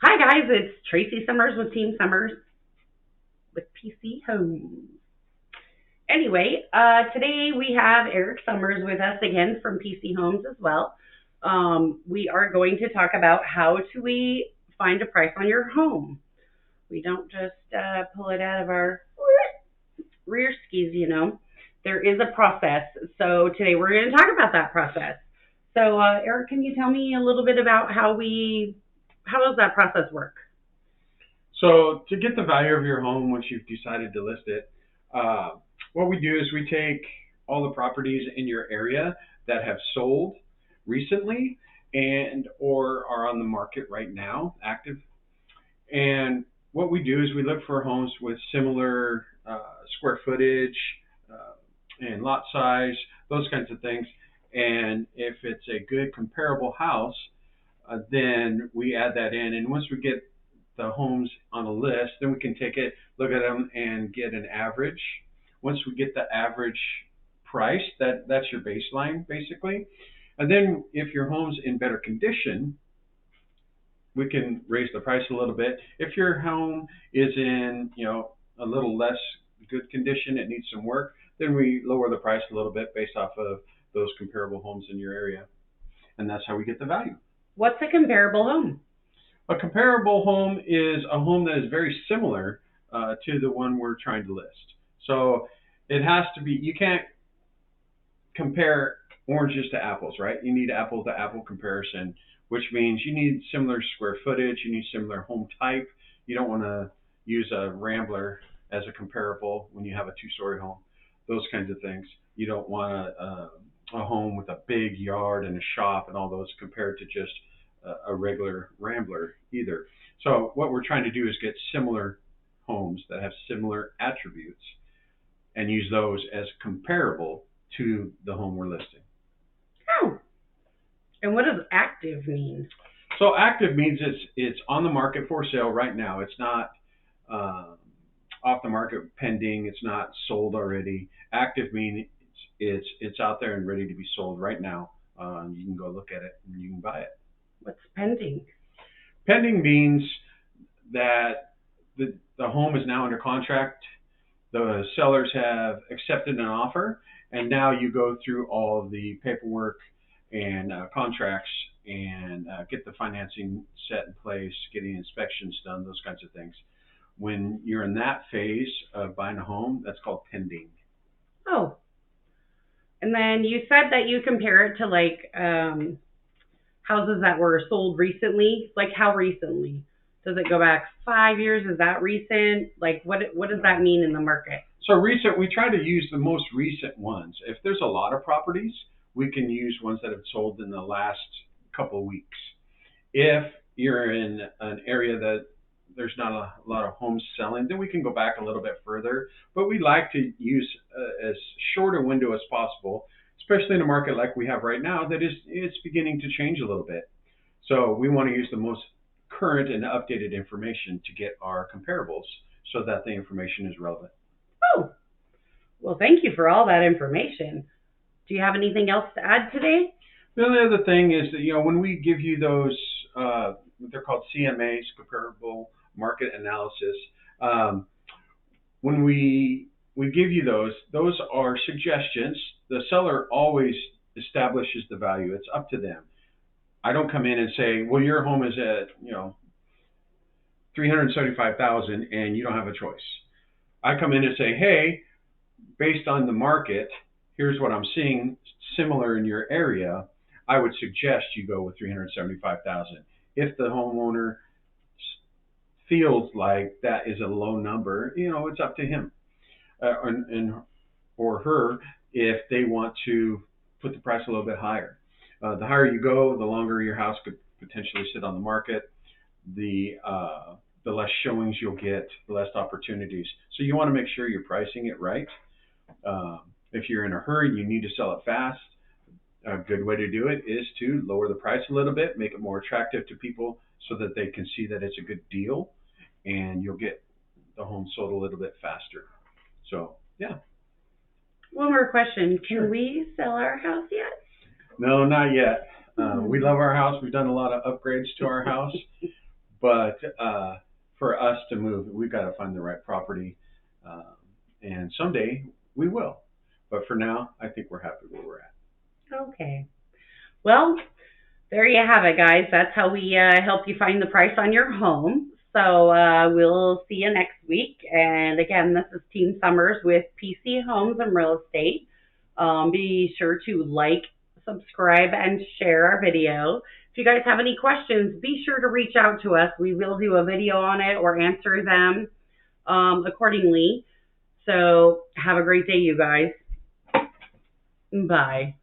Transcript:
Hi guys, it's Tracy Summers with Team Summers with PC Homes. Anyway, today we have Eric Summers with us again from PC Homes as well. We are going to talk about how to we find a price on your home. We don't just pull it out of our rear skis, you know. There is a process. So today we're going to talk about that process. So Eric, can you tell me a little bit about how does that process work? So to get the value of your home once you've decided to list it, uh, what we do is we take all the properties in your area that have sold recently and or are on the market right now, active. And what we do is we look for homes with similar square footage and lot size, those kinds of things. And if it's a good comparable house, then we add that in. And once we get the homes on a list, then we can take it, look at them, and get an average. Once we get the average price, that's your baseline basically. And then if your home's in better condition, we can raise the price a little bit. If your home is in, a little less good condition, it needs some work, then we lower the price a little bit based off of those comparable homes in your area. And that's how we get the value. What's a comparable home? A comparable home is a home that is very similar to the one we're trying to list. So it has to be, you can't compare oranges to apples, right? You need apple to apple comparison, which means you need similar square footage, you need similar home type. You don't want to use a Rambler as a comparable when you have a two-story home, those kinds of things. You don't want a home with a big yard and a shop and all those compared to just a regular Rambler either. So what we're trying to do is get similar homes that have similar attributes and use those as comparable to the home we're listing. Oh, and what does active mean? So active means it's on the market for sale right now. It's not off the market pending. It's not sold already. Active means it's out there and ready to be sold right now. You can go look at it and you can buy it. What's pending? Pending means that the home is now under contract. The sellers have accepted an offer, and now you go through all of the paperwork and contracts and get the financing set in place, getting inspections done, those kinds of things. When you're in that phase of buying a home, that's called pending. Oh, and then you said that you compare it to houses that were sold recently. Like how recently? Does it go back 5 years? Is that recent? Like what does that mean in the market? So recent, we try to use the most recent ones. If there's a lot of properties, we can use ones that have sold in the last couple of weeks. If you're in an area that there's not a lot of homes selling, then we can go back a little bit further. But we like to use as short a window as possible, especially in a market like we have right now that it's beginning to change a little bit. So we want to use the most current and updated information to get our comparables so that the information is relevant. Oh, well, thank you for all that information. Do you have anything else to add today? The only other thing is that when we give you those, they're called CMAs, comparable market analysis. When we give you those are suggestions. The seller always establishes the value. It's up to them. I don't come in and say, well, your home is at 375,000 and you don't have a choice. I come in and say, hey, based on the market, here's what I'm seeing similar in your area. I would suggest you go with 375,000. If the homeowner feels like that is a low number, it's up to him or her if they want to put the price a little bit higher. The higher you go, the longer your house could potentially sit on the market. The less showings you'll get, the less opportunities. So you want to make sure you're pricing it right. If you're in a hurry, you need to sell it fast. A good way to do it is to lower the price a little bit, make it more attractive to people so that they can see that it's a good deal, and you'll get the home sold a little bit faster. So, yeah. One more question. Can Sure. we sell our house yet? No, not yet. We love our house. We've done a lot of upgrades to our house, But for us to move, we've got to find the right property, and someday we will. But for now, I think we're happy where we're at. Okay. Well, there you have it, guys. That's how we help you find the price on your home. So we'll see you next week. And again, this is Team Summers with PC Homes and Real Estate. Be sure to like, subscribe, and share our video. If you guys have any questions, be sure to reach out to us. We will do a video on it or answer them accordingly. So have a great day, you guys. Bye.